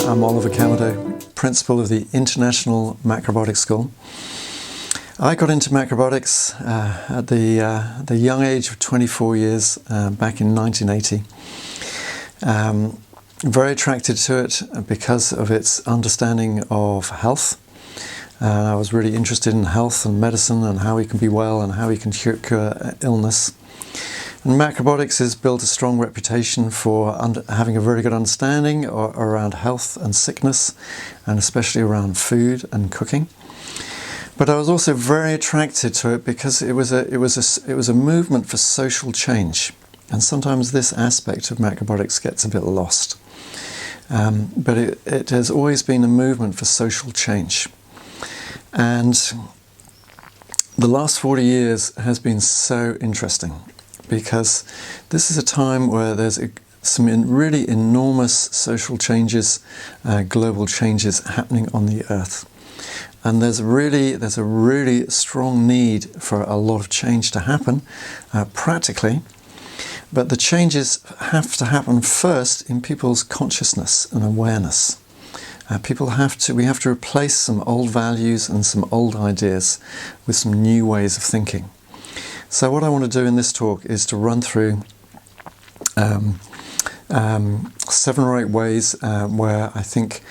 I'm Oliver Camado, principal of the International Macrobiotics School. I got into macrobiotics at the young age of 24 years back in 1980. Very attracted to it because of its understanding of health. I was really interested in health and medicine and how we can be well and how we can cure illness. And macrobiotics has built a strong reputation for having a very good understanding around health and sickness, and especially around food and cooking. But I was also very attracted to it because it was a movement for social change, and sometimes this aspect of macrobiotics gets a bit lost. But it has always been a movement for social change, and the last 40 years has been so interesting, because this is a time where there's some really enormous social changes, global changes happening on the earth. And there's a really strong need for a lot of change to happen practically. But the changes have to happen first in people's consciousness and awareness. We have to replace some old values and some old ideas with some new ways of thinking. So what I want to do in this talk is to run through 7 or 8 ways where I think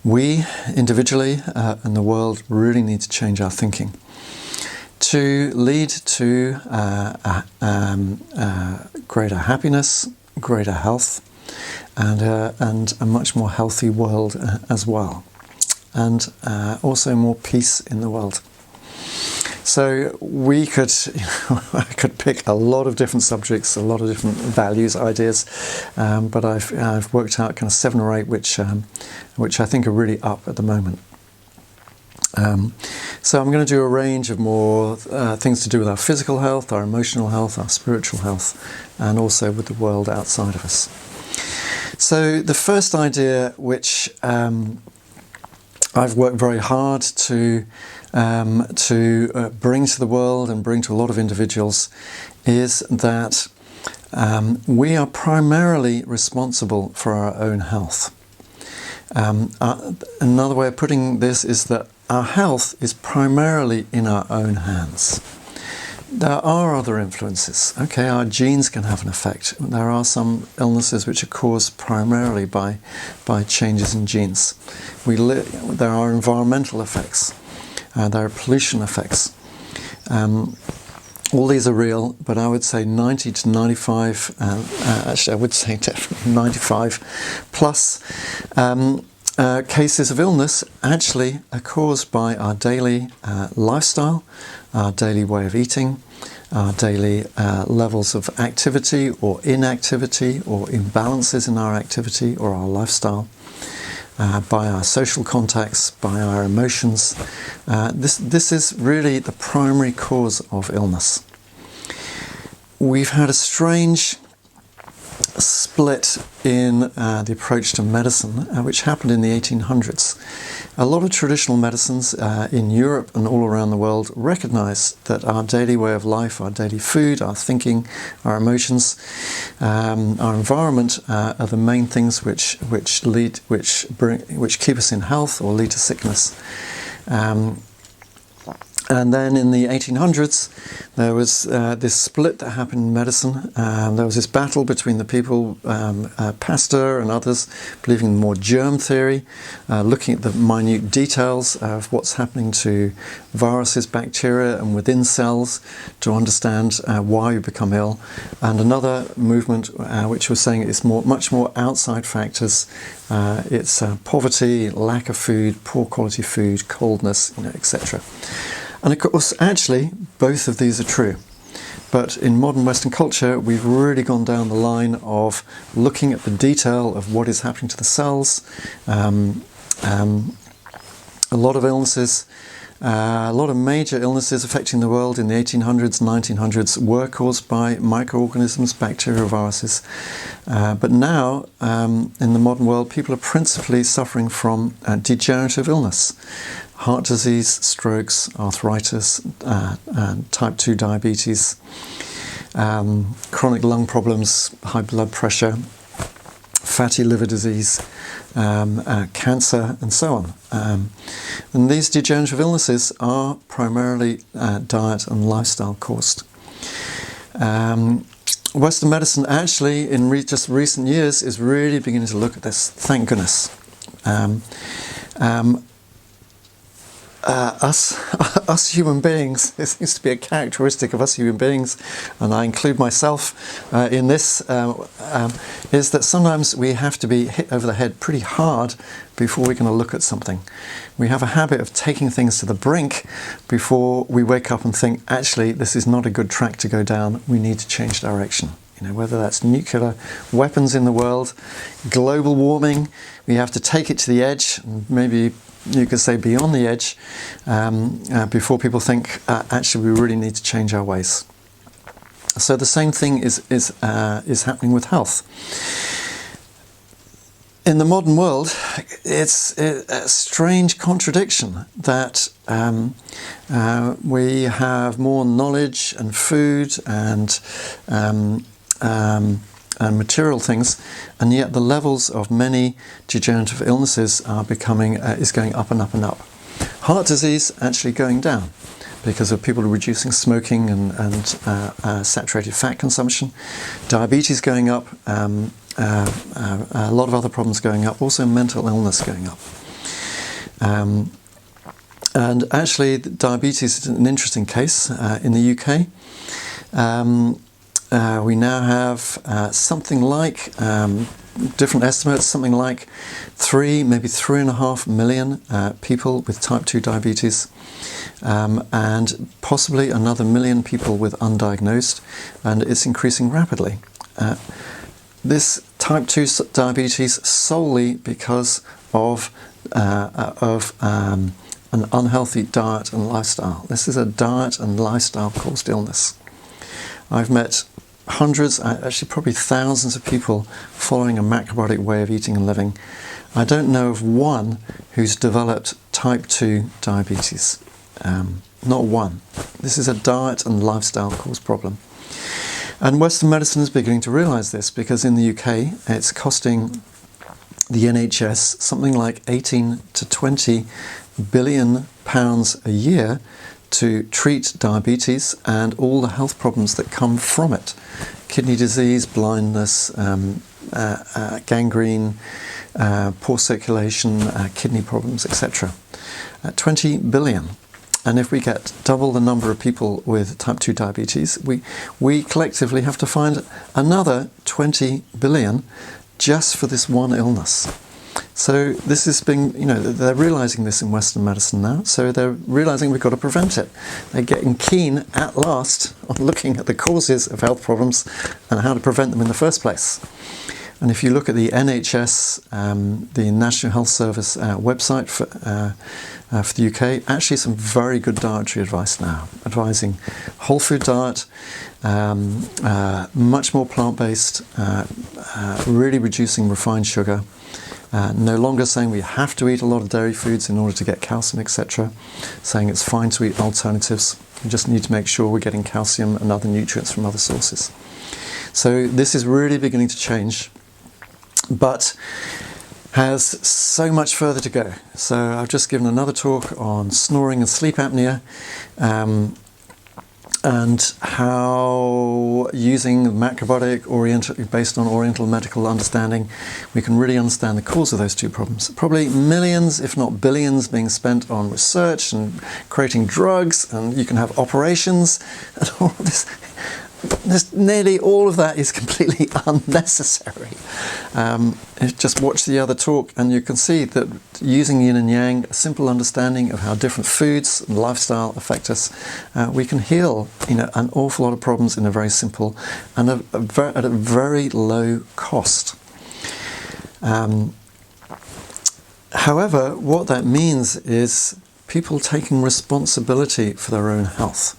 we individually and the world really need to change our thinking to lead to greater happiness, greater health, and a much more healthy world as well, and also more peace in the world. So I could pick a lot of different subjects, a lot of different values, ideas, but I've worked out kind of 7 or 8 which I think are really up at the moment. So I'm going to do a range of more things to do with our physical health, our emotional health, our spiritual health, and also with the world outside of us. So the first idea, which I've worked very hard to bring to the world and bring to a lot of individuals, is that we are primarily responsible for our own health. Another way of putting this is that our health is primarily in our own hands. There are other influences. Okay, our genes can have an effect. There are some illnesses which are caused primarily by changes in genes. There are environmental effects. There are pollution effects. All these are real, but I would say 90 to 95, actually I would say definitely 95 plus cases of illness actually are caused by our daily lifestyle, our daily way of eating, our daily levels of activity or inactivity or imbalances in our activity or our lifestyle, by our social contacts, by our emotions. This is really the primary cause of illness. We've had a strange split in the approach to medicine, which happened in the 1800s. A lot of traditional medicines in Europe and all around the world recognize that our daily way of life, our daily food, our thinking, our emotions, our environment are the main things which keep us in health or lead to sickness. And then in the 1800s, there was this split that happened in medicine. There was this battle between the people, Pasteur and others, believing in more germ theory, looking at the minute details of what's happening to viruses, bacteria, and within cells to understand why we become ill. And another movement which was saying it's much more outside factors. It's poverty, lack of food, poor quality food, coldness, etc. And of course, actually, both of these are true. But in modern Western culture, we've really gone down the line of looking at the detail of what is happening to the cells. A lot of illnesses, a lot of major illnesses affecting the world in the 1800s, 1900s were caused by microorganisms, bacteria, viruses. But now, in the modern world, people are principally suffering from degenerative illness. Heart disease, strokes, arthritis, type 2 diabetes, chronic lung problems, high blood pressure, fatty liver disease, cancer, and so on. And these degenerative illnesses are primarily diet and lifestyle caused. Western medicine actually, in just recent years, is really beginning to look at this, thank goodness. Us human beings, this seems to be a characteristic of us human beings, and I include myself in this, is that sometimes we have to be hit over the head pretty hard before we're going to look at something. We have a habit of taking things to the brink before we wake up and think, actually, this is not a good track to go down, we need to change direction. You know, whether that's nuclear weapons in the world, global warming, we have to take it to the edge, and maybe you could say beyond the edge, before people think, actually, we really need to change our ways. So the same thing is happening with health. In the modern world, it's a strange contradiction that we have more knowledge and food and material things, and yet the levels of many degenerative illnesses are is going up and up and up. Heart disease actually going down because of people reducing smoking and saturated fat consumption. Diabetes going up, a lot of other problems going up, also mental illness going up. And actually, diabetes is an interesting case in the UK. We now have something like, different estimates, something like 3, maybe 3.5 million people with type 2 diabetes, and possibly another million people with undiagnosed, and it's increasing rapidly. This type 2 diabetes solely because of an unhealthy diet and lifestyle. This is a diet and lifestyle caused illness. I've met hundreds, actually probably thousands of people following a macrobiotic way of eating and living. I don't know of one who's developed type 2 diabetes. Not one. This is a diet and lifestyle caused problem. And Western medicine is beginning to realise this, because in the UK it's costing the NHS something like 18 to 20 billion pounds a year to treat diabetes and all the health problems that come from it. Kidney disease, blindness, gangrene, poor circulation, kidney problems, etc. 20 billion. And if we get double the number of people with type 2 diabetes, we collectively have to find another 20 billion just for this one illness. So this is being, they're realising this in Western medicine now, so they're realising we've got to prevent it. They're getting keen at last on looking at the causes of health problems and how to prevent them in the first place. And if you look at the NHS, the National Health Service website for the UK, actually some very good dietary advice now, advising whole food diet, much more plant-based, really reducing refined sugar, no longer saying we have to eat a lot of dairy foods in order to get calcium, etc. Saying it's fine to eat alternatives. We just need to make sure we're getting calcium and other nutrients from other sources. So this is really beginning to change, but has so much further to go. So I've just given another talk on snoring and sleep apnea, and how using macrobiotic based on Oriental medical understanding, we can really understand the cause of those two problems. Probably millions, if not billions, being spent on research and creating drugs, and you can have operations and all this. Nearly all of that is completely unnecessary. Just watch the other talk and you can see that using yin and yang, a simple understanding of how different foods and lifestyle affect us, we can heal an awful lot of problems in a very simple and at a very low cost. However, what that means is people taking responsibility for their own health.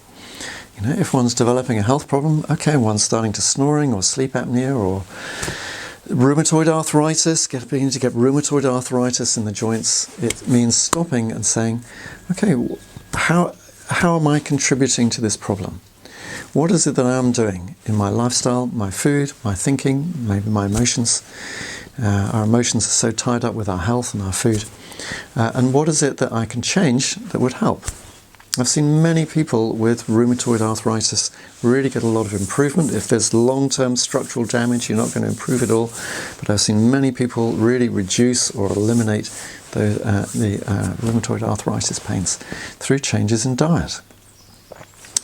If one's developing a health problem, okay, one's starting to snoring or sleep apnea or rheumatoid arthritis, beginning to get rheumatoid arthritis in the joints, it means stopping and saying, okay, how am I contributing to this problem? What is it that I am doing in my lifestyle, my food, my thinking, maybe my emotions? Our emotions are so tied up with our health and our food. And what is it that I can change that would help? I've seen many people with rheumatoid arthritis really get a lot of improvement. If there's long-term structural damage, you're not going to improve it all. But I've seen many people really reduce or eliminate the rheumatoid arthritis pains through changes in diet.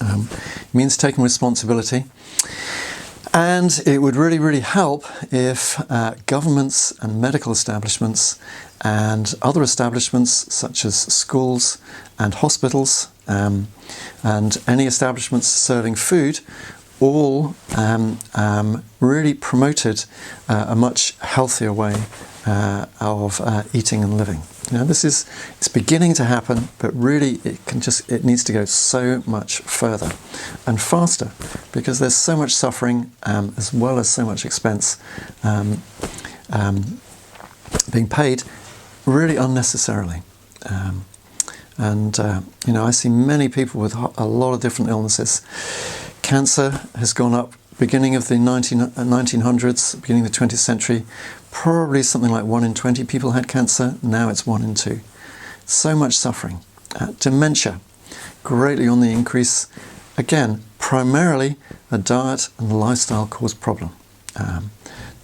It means taking responsibility. And it would really, really help if governments and medical establishments and other establishments such as schools and hospitals and any establishments serving food all really promoted a much healthier way of eating and living. Now it's beginning to happen, but really it needs to go so much further and faster, because there's so much suffering as well as so much expense being paid really unnecessarily. I see many people with a lot of different illnesses. Cancer has gone up beginning of the 1900s, beginning of the 20th century. Probably something like 1 in 20 people had cancer. Now it's 1 in 2. So much suffering. Dementia, greatly on the increase. Again, primarily a diet and lifestyle caused problem.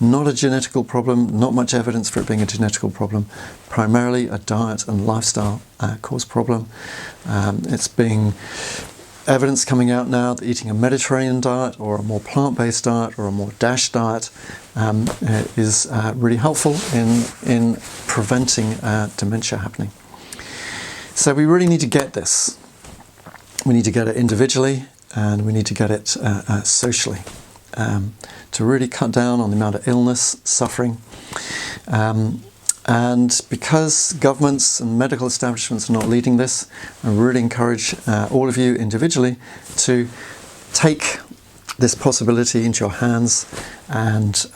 Not a genetical problem, not much evidence for it being a genetical problem. Primarily a diet and lifestyle caused problem. It's being evidence coming out now that eating a Mediterranean diet or a more plant-based diet or a more DASH diet is really helpful in preventing dementia happening. So we really need to get this. We need to get it individually, and we need to get it socially to really cut down on the amount of illness, suffering. And because governments and medical establishments are not leading this, I really encourage all of you individually to take this possibility into your hands and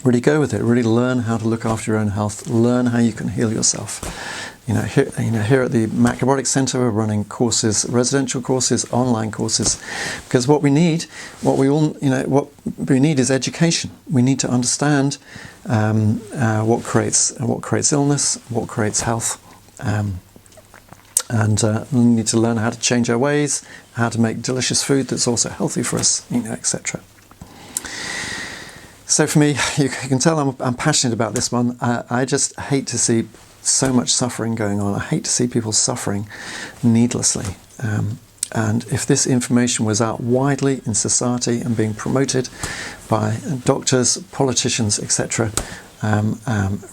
really go with it. Really learn how to look after your own health. Learn how you can heal yourself. Here at the Macrobiotics Centre, we're running courses, residential courses, online courses, because what we need is education. We need to understand what creates illness, what creates health, and we need to learn how to change our ways, how to make delicious food that's also healthy for us, etc. So for me, you can tell I'm passionate about this one. I just hate to see so much suffering going on. I hate to see people suffering needlessly. And if this information was out widely in society and being promoted by doctors, politicians, etc.,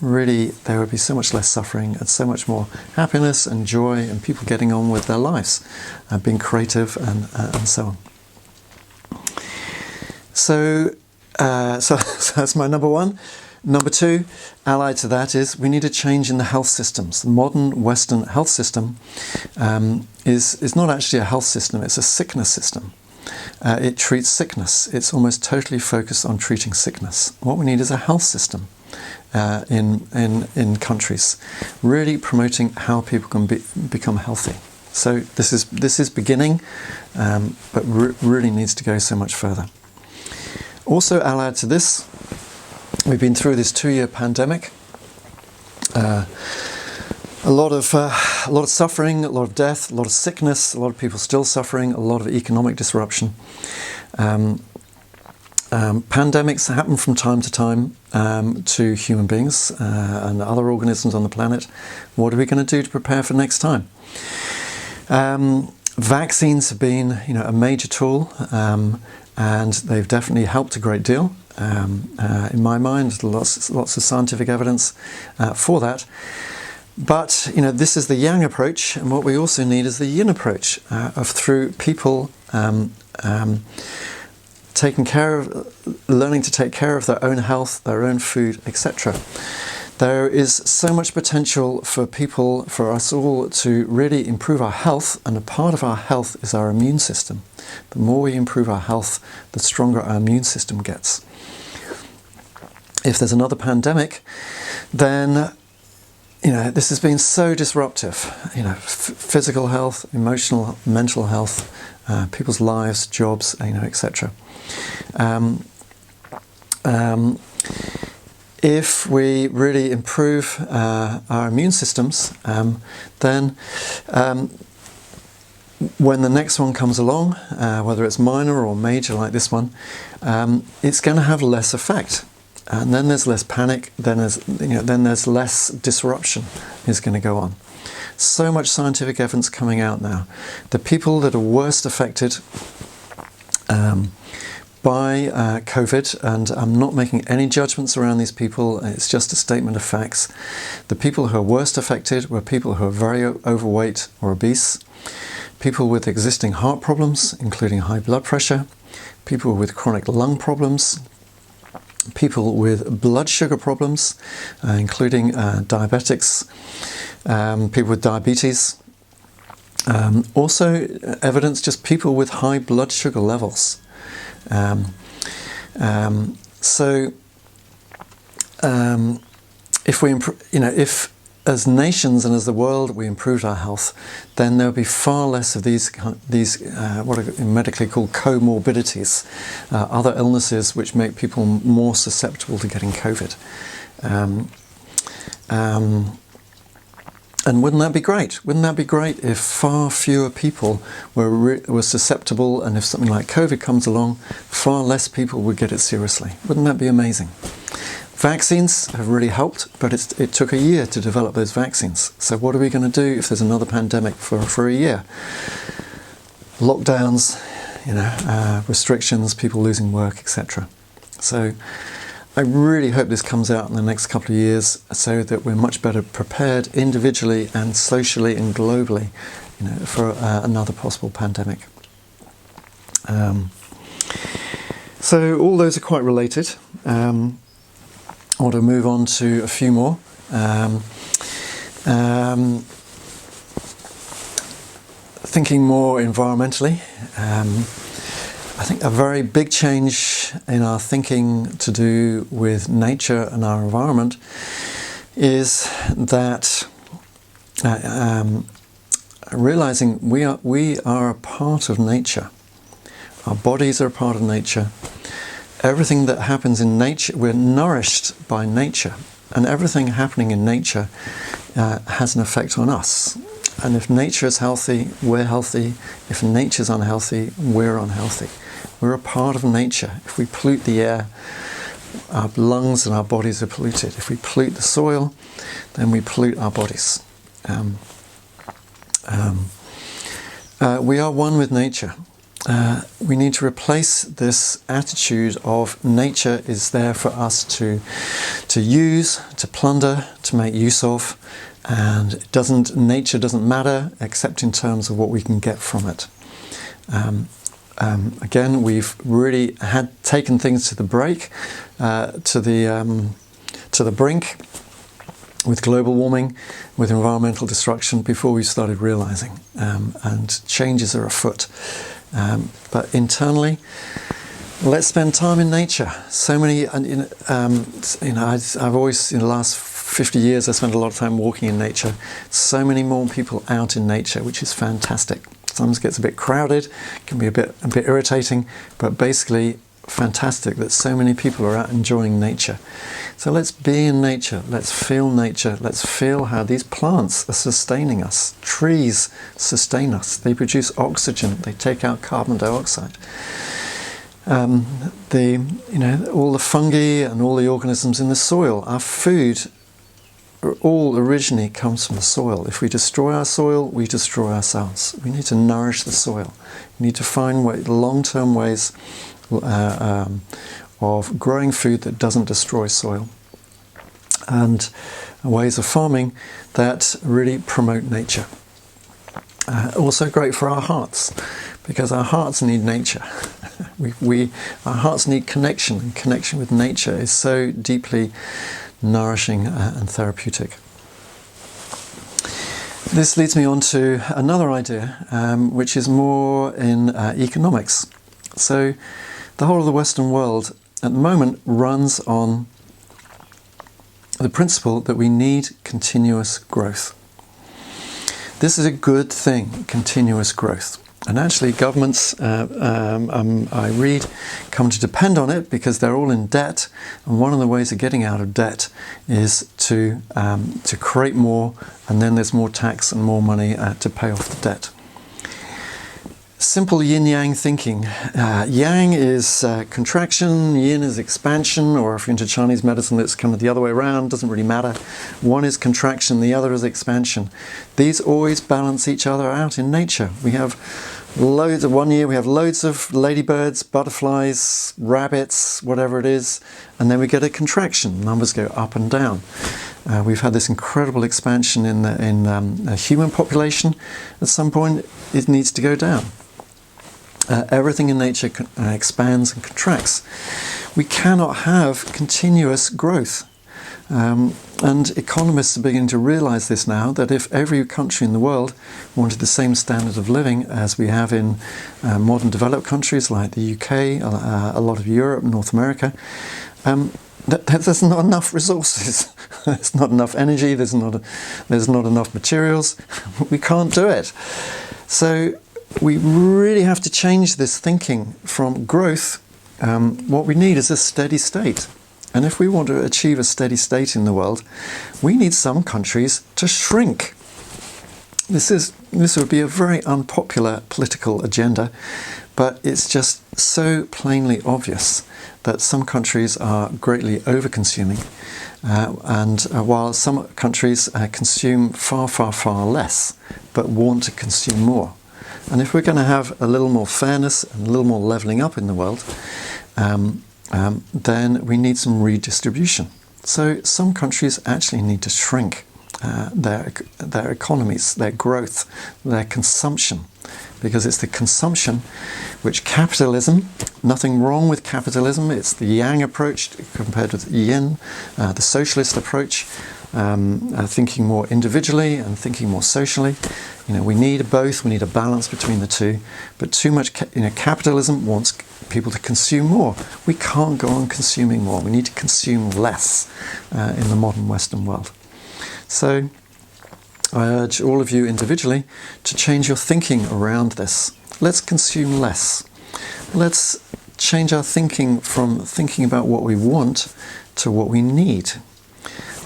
really there would be so much less suffering and so much more happiness and joy and people getting on with their lives, being creative and so on. So that's my number one. Number two, allied to that, is we need a change in the health systems. The modern Western health system is not actually a health system, it's a sickness system. It treats sickness. It's almost totally focused on treating sickness. What we need is a health system in countries, really promoting how people can become healthy. So this is beginning, but really needs to go so much further. Also allied to this, we've been through this 2-year pandemic. A lot of suffering, a lot of death, a lot of sickness, a lot of people still suffering, a lot of economic disruption. Pandemics happen from time to time to human beings and other organisms on the planet. What are we going to do to prepare for next time? Vaccines have been, a major tool, and they've definitely helped a great deal. In my mind, lots of scientific evidence for that. But this is the yang approach, and what we also need is the yin approach through people learning to take care of their own health, their own food, etc. There is so much potential for us all to really improve our health, and a part of our health is our immune system. The more we improve our health, the stronger our immune system gets. If there's another pandemic, then this has been so disruptive. Physical health, emotional, mental health, people's lives, jobs, etc. If we really improve our immune systems, then when the next one comes along, whether it's minor or major like this one, it's going to have less effect. And then there's less panic, then there's less disruption is going to go on. So much scientific evidence coming out now. The people that are worst affected by COVID, and I'm not making any judgments around these people, it's just a statement of facts. The people who are worst affected were people who are very overweight or obese, people with existing heart problems, including high blood pressure, people with chronic lung problems, people with blood sugar problems, including diabetics, people with diabetes. Also evidence just people with high blood sugar levels. If we if as nations and as the world we improved our health, then there would be far less of these what are medically called comorbidities, other illnesses which make people more susceptible to getting COVID. And wouldn't that be great? Wouldn't that be great if far fewer people were susceptible, and if something like COVID comes along, far less people would get it seriously? Wouldn't that be amazing? Vaccines have really helped, but it took a year to develop those vaccines. So what are we going to do if there's another pandemic for a year? Lockdowns, restrictions, people losing work, etc. So I really hope this comes out in the next couple of years so that we're much better prepared individually and socially and globally, for another possible pandemic. So all those are quite related. I want to move on to a few more. Thinking more environmentally, I think a very big change in our thinking to do with nature and our environment is that realizing we are a part of nature. Our bodies are a part of nature. Everything that happens in nature, we're nourished by nature, and everything happening in nature has an effect on us. And if nature is healthy, we're healthy. If nature's unhealthy, we're unhealthy. We're a part of nature. If we pollute the air, our lungs and our bodies are polluted. If we pollute the soil, then we pollute our bodies. We are one with nature. We need to replace this attitude of nature is there for us to use, to plunder, to make use of, and nature doesn't matter except in terms of what we can get from it. Again, we've really taken things to the brink with global warming, with environmental destruction before we started realizing, and changes are afoot. But internally, let's spend time in nature. So many, I've always, in the last 50 years, I spent a lot of time walking in nature. So many more people out in nature, which is fantastic. Sometimes it gets a bit crowded, can be a bit irritating, but basically fantastic that so many people are out enjoying nature. So let's be in nature, let's feel how these plants are sustaining us. Trees sustain us, they produce oxygen, they take out carbon dioxide. All the fungi and all the organisms in the soil, our food, all originally comes from the soil. If we destroy our soil, we destroy ourselves. We need to nourish the soil. We need to find long-term ways of growing food that doesn't destroy soil, and ways of farming that really promote nature. Also great for our hearts, because our hearts need nature. Our hearts need connection, and connection with nature is so deeply nourishing and therapeutic. This leads me on to another idea, which is more in economics. So the whole of the Western world at the moment runs on the principle that we need continuous growth. This is a good thing, continuous growth. And actually governments, I read, come to depend on it because they're all in debt. And one of the ways of getting out of debt is to create more, and then there's more tax and more money to pay off the debt. Simple yin-yang thinking. Yang is contraction, yin is expansion, or if you're into Chinese medicine, it's kind of the other way around, doesn't really matter. One is contraction, the other is expansion. These always balance each other out in nature. We have loads of, one year we have loads of ladybirds, butterflies, rabbits, whatever it is, and then we get a contraction. Numbers go up and down. We've had this incredible expansion in the human population. At some point, it needs to go down. Everything in nature expands and contracts. We cannot have continuous growth. And economists are beginning to realize this now, that if every country in the world wanted the same standard of living as we have in modern developed countries like the UK, a lot of Europe, North America, there's not enough resources. There's not enough energy, there's not enough materials. We can't do it. So we really have to change this thinking from growth. What we need is a steady state. And if we want to achieve a steady state in the world, we need some countries to shrink. This would be a very unpopular political agenda, but it's just so plainly obvious that some countries are greatly over-consuming, while some countries consume far, far, far less, but want to consume more. And if we're going to have a little more fairness and a little more levelling up in the world, then we need some redistribution. So some countries actually need to shrink their economies, their growth, their consumption, because it's the consumption which capitalism, nothing wrong with capitalism, it's the yang approach compared with yin, the socialist approach, thinking more individually and thinking more socially. We need both, we need a balance between the two, but too much capitalism wants people to consume more. We can't go on consuming more, we need to consume less in the modern Western world. So I urge all of you individually to change your thinking around this. Let's consume less. Let's change our thinking from thinking about what we want to what we need.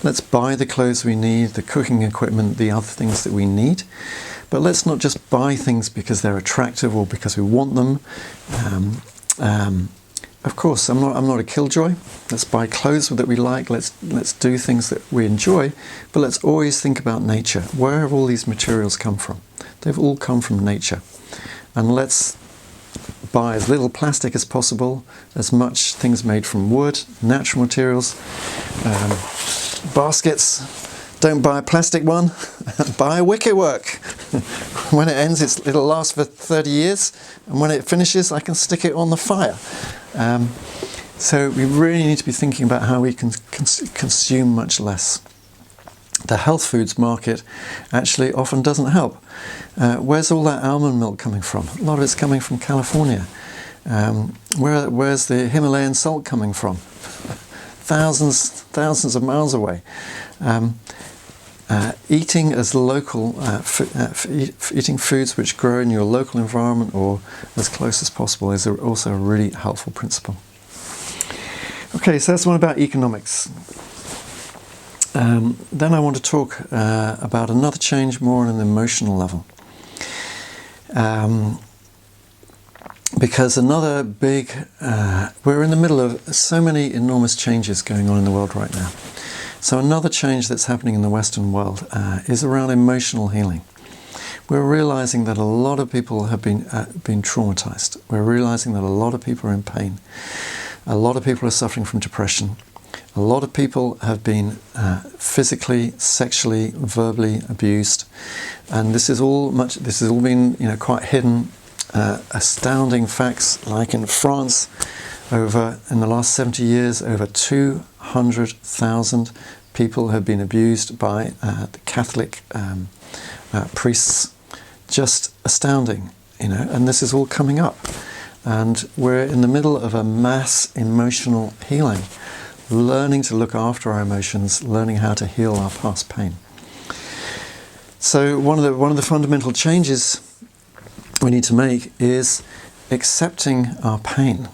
Let's buy the clothes we need, the cooking equipment, the other things that we need. But let's not just buy things because they're attractive or because we want them. Of course, I'm not a killjoy. Let's buy clothes that we like. Let's do things that we enjoy. But let's always think about nature. Where have all these materials come from? They've all come from nature. And let's buy as little plastic as possible, as much things made from wood, natural materials. Baskets, don't buy a plastic one, buy a wickerwork. When it ends, it'll last for 30 years, and when it finishes, I can stick it on the fire. So we really need to be thinking about how we can consume much less. The health foods market actually often doesn't help. Where's all that almond milk coming from? A lot of it's coming from California. Where's the Himalayan salt coming from? Thousands of miles away. Eating as local, eating foods which grow in your local environment or as close as possible is also a really helpful principle. Okay, so that's one about economics. Then I want to talk about another change more on an emotional level. Because another big, we're in the middle of so many enormous changes going on in the world right now. So another change that's happening in the Western world is around emotional healing. We're realizing that a lot of people have been traumatized. We're realizing that a lot of people are in pain. A lot of people are suffering from depression. A lot of people have been physically, sexually, verbally abused, and this has all been quite hidden. Astounding facts, like in France, in the last 70 years, over 200,000 people have been abused by the Catholic priests. Just astounding, and this is all coming up. And we're in the middle of a mass emotional healing, learning to look after our emotions, learning how to heal our past pain. So one of the fundamental changes we need to make is accepting our pain,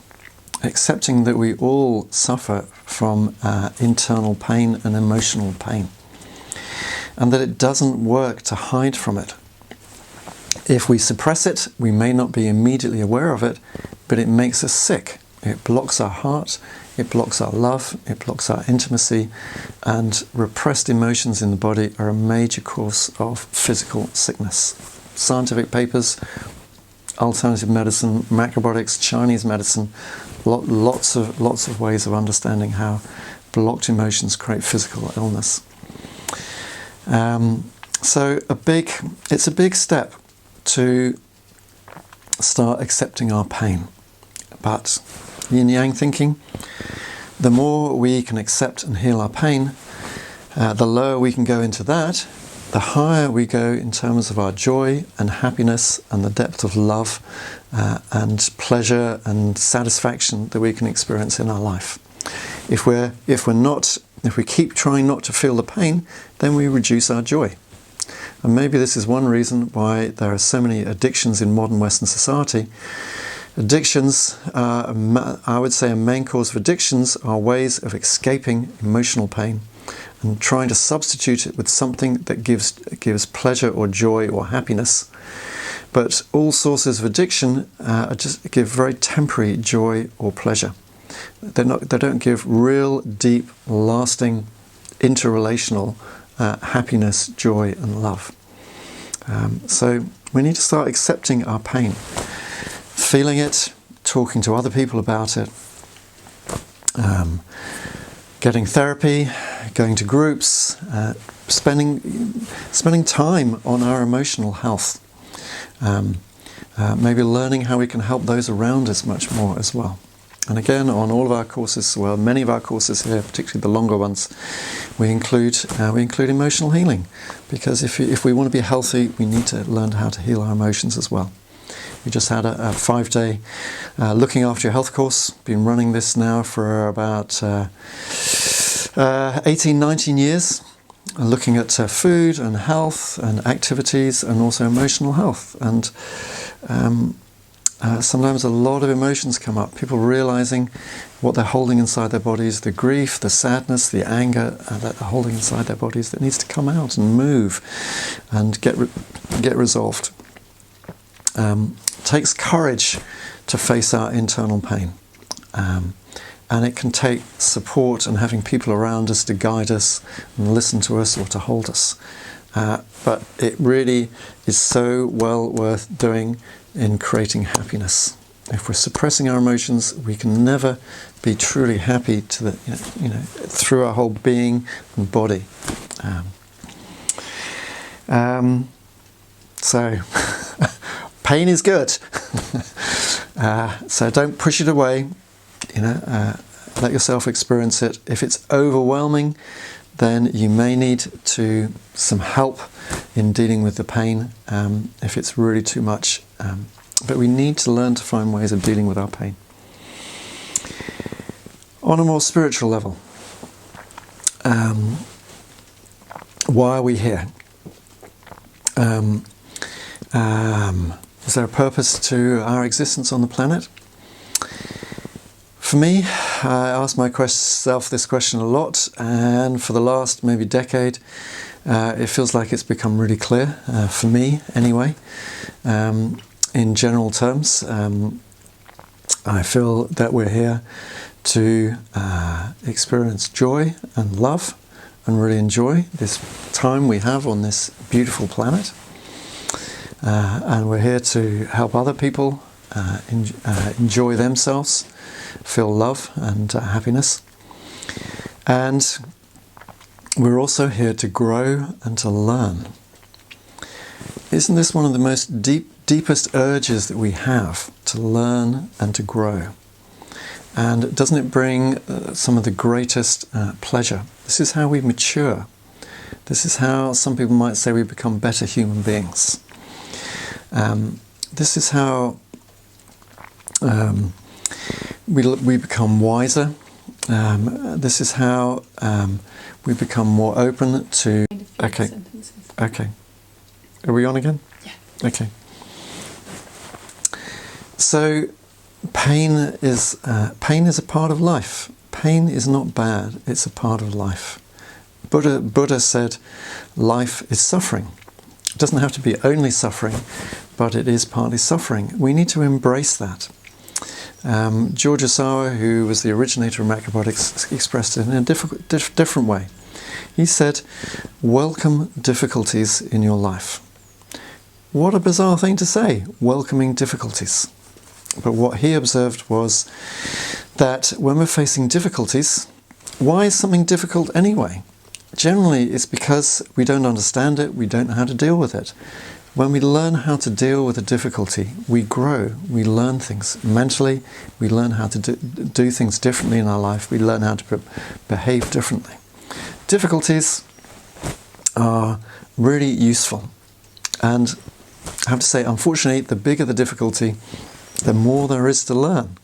accepting that we all suffer from internal pain and emotional pain, and that it doesn't work to hide from it. If we suppress it, we may not be immediately aware of it, but it makes us sick. It blocks our heart, it blocks our love, it blocks our intimacy, and repressed emotions in the body are a major cause of physical sickness. Scientific papers, alternative medicine, macrobiotics, Chinese medicine, lots of ways of understanding how blocked emotions create physical illness. So it's a big step to start accepting our pain. But yin yang thinking, the more we can accept and heal our pain, the lower we can go into that, the higher we go in terms of our joy and happiness and the depth of love and pleasure and satisfaction that we can experience in our life. If we keep trying not to feel the pain, then we reduce our joy. And maybe this is one reason why there are so many addictions in modern Western society. Addictions, I would say a main cause of addictions are ways of escaping emotional pain and trying to substitute it with something that gives pleasure or joy or happiness. But all sources of addiction just give very temporary joy or pleasure. They don't give real, deep, lasting, interrelational happiness, joy and love. So we need to start accepting our pain, feeling it, talking to other people about it, getting therapy, going to groups, spending time on our emotional health, maybe learning how we can help those around us much more as well. And again, on all of our courses, well, many of our courses here, particularly the longer ones, we include emotional healing, because if we want to be healthy, we need to learn how to heal our emotions as well. We just had a 5-day looking after your health course. Been running this now for about 18, 19 years, looking at food and health and activities and also emotional health. And sometimes a lot of emotions come up, people realizing what they're holding inside their bodies, the grief, the sadness, the anger that they're holding inside their bodies that needs to come out and move and get resolved. Takes courage to face our internal pain, and it can take support and having people around us to guide us and listen to us or to hold us, but it really is so well worth doing in creating happiness. If we're suppressing our emotions, we can never be truly happy to through our whole being and body. So pain is good. So don't push it away. Let yourself experience it. If it's overwhelming, then you may need some help in dealing with the pain. If it's really too much, but we need to learn to find ways of dealing with our pain. On a more spiritual level, why are we here? Is there a purpose to our existence on the planet? For me, I ask myself this question a lot, and for the last maybe decade, it feels like it's become really clear, for me anyway. In general terms, I feel that we're here to experience joy and love and really enjoy this time we have on this beautiful planet. And we're here to help other people enjoy themselves, feel love and happiness. And we're also here to grow and to learn. Isn't this one of the most deepest urges that we have, to learn and to grow? And doesn't it bring some of the greatest pleasure? This is how we mature. This is how some people might say we become better human beings. This is how we become wiser. This is how we become more open to... Okay. Are we on again? Yeah. Okay. So pain is a part of life. Pain is not bad, it's a part of life. Buddha said life is suffering. It doesn't have to be only suffering, but it is partly suffering. We need to embrace that. George Osawa, who was the originator of macrobiotics, expressed it in a different way. He said, welcome difficulties in your life. What a bizarre thing to say, welcoming difficulties. But what he observed was that when we're facing difficulties, why is something difficult anyway? Generally, it's because we don't understand it, we don't know how to deal with it. When we learn how to deal with a difficulty, we grow, we learn things mentally, we learn how to do things differently in our life, we learn how to behave differently. Difficulties are really useful, and I have to say, unfortunately, the bigger the difficulty, the more there is to learn.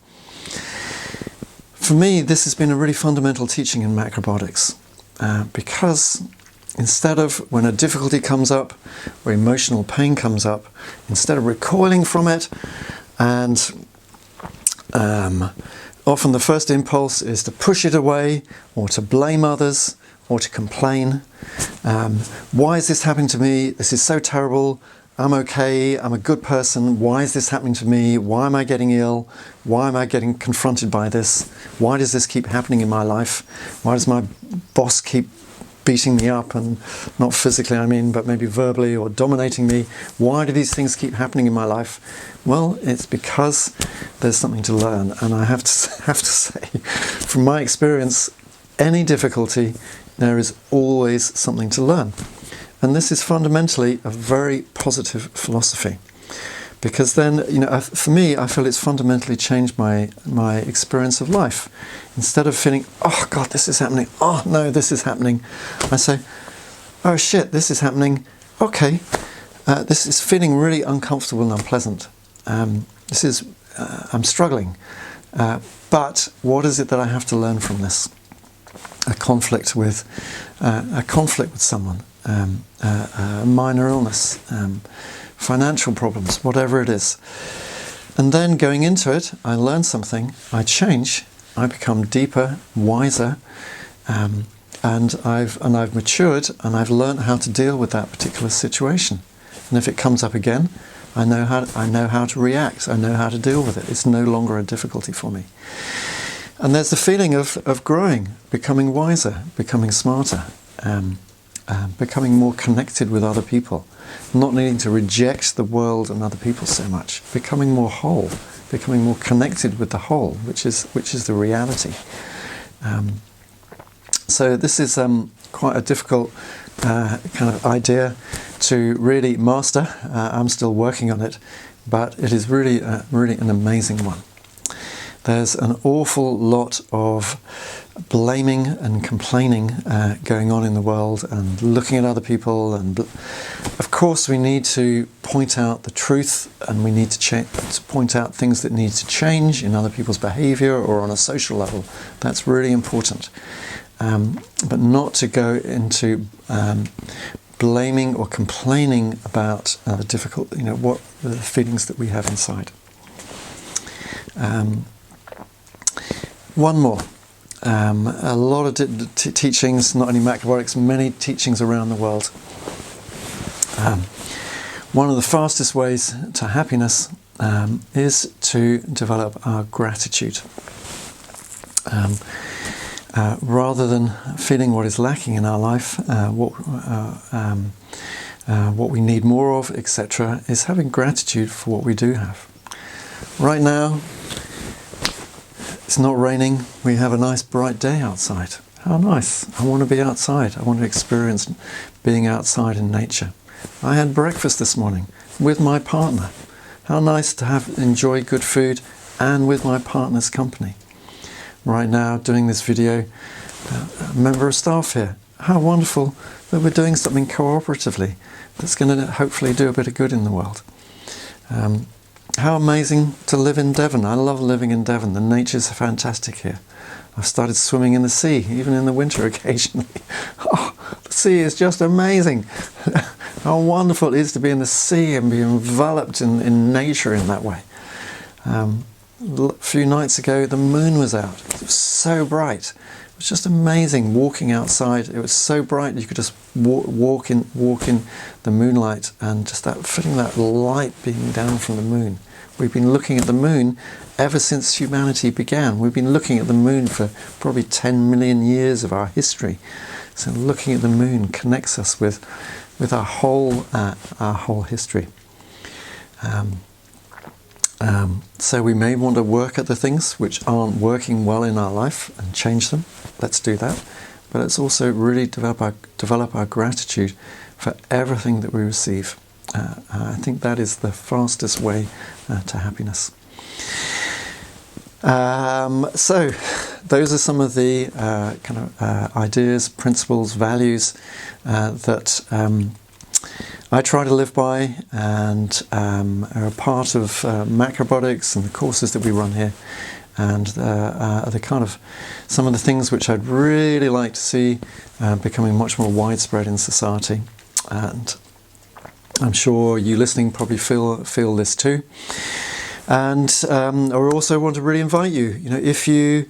For me, this has been a really fundamental teaching in macrobiotics, because instead of when a difficulty comes up or emotional pain comes up, instead of recoiling from it, and often the first impulse is to push it away or to blame others or to complain. Why is this happening to me? This is so terrible. I'm okay, I'm a good person, why is this happening to me? Why am I getting ill? Why am I getting confronted by this? Why does this keep happening in my life? Why does my boss keep beating me up, and not physically I mean, but maybe verbally, or dominating me? Why do these things keep happening in my life? Well, it's because there's something to learn, and I have to say, from my experience, any difficulty, there is always something to learn. And this is fundamentally a very positive philosophy, because then, for me, I feel it's fundamentally changed my experience of life. Instead of feeling, oh God, this is happening, oh no, this is happening, I say, oh shit, this is happening, okay, this is feeling really uncomfortable and unpleasant. I'm struggling, but what is it that I have to learn from this? A conflict with someone. A minor illness, financial problems, whatever it is. And then going into it, I learn something, I change, I become deeper, wiser, and I've matured, and I've learned how to deal with that particular situation. And if it comes up again, I know how to react, I know how to deal with it. It's no longer a difficulty for me. And there's the feeling of growing, becoming wiser, becoming smarter, becoming more connected with other people, not needing to reject the world and other people so much, becoming more whole, becoming more connected with the whole, which is the reality. So this is quite a difficult kind of idea to really master. I'm still working on it, but it is really an amazing one. There's an awful lot of blaming and complaining going on in the world, and looking at other people, and of course we need to point out the truth, and we need to point out things that need to change in other people's behaviour or on a social level. That's really important, but not to go into blaming or complaining about the difficult, what the feelings that we have inside. One more. A lot of teachings, not only macrobiotics, many teachings around the world. One of the fastest ways to happiness is to develop our gratitude. Rather than feeling what is lacking in our life, what we need more of, etc., is having gratitude for what we do have. Right now, it's not raining, we have a nice bright day outside. How nice. I want to be outside. I want to experience being outside in nature. I had breakfast this morning with my partner. How nice to enjoy good food and with my partner's company. Right now, doing this video, a member of staff here. How wonderful that we're doing something cooperatively that's going to hopefully do a bit of good in the world. How amazing to live in Devon. I love living in Devon. The nature's fantastic here. I've started swimming in the sea, even in the winter occasionally. Oh, the sea is just amazing. How wonderful it is to be in the sea and be enveloped in nature in that way. A few nights ago the moon was out. It was so bright. It was just amazing walking outside. It was so bright you could just walk in the moonlight, and just feeling that light beaming down from the moon. We've been looking at the moon ever since humanity began. We've been looking at the moon for probably 10 million years of our history. So looking at the moon connects us with our whole history. So we may want to work at the things which aren't working well in our life and change them. Let's do that. But let's also really develop our gratitude for everything that we receive. I think that is the fastest way to happiness. So those are some of the ideas, principles, values that I try to live by, and are a part of Macrobiotics and the courses that we run here, and are the kind of some of the things which I'd really like to see becoming much more widespread in society. And I'm sure you listening probably feel this too. And I also want to really invite you, if you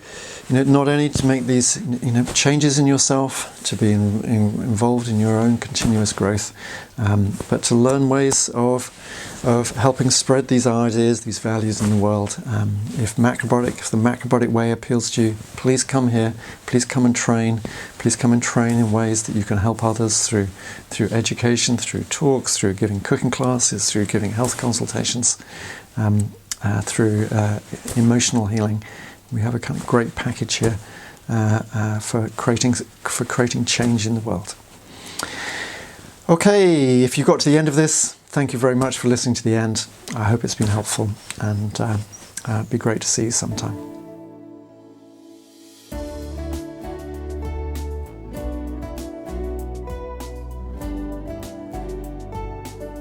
not only to make these, changes in yourself, to be involved in your own continuous growth, but to learn ways of helping spread these ideas, these values in the world. If the Macrobiotic way appeals to you, please come here. Please come and train. Please come and train in ways that you can help others through education, through talks, through giving cooking classes, through giving health consultations, through emotional healing. We have a kind of great package here for creating change in the world. Okay, if you got to the end of this, thank you very much for listening to the end. I hope it's been helpful, and it'd be great to see you sometime.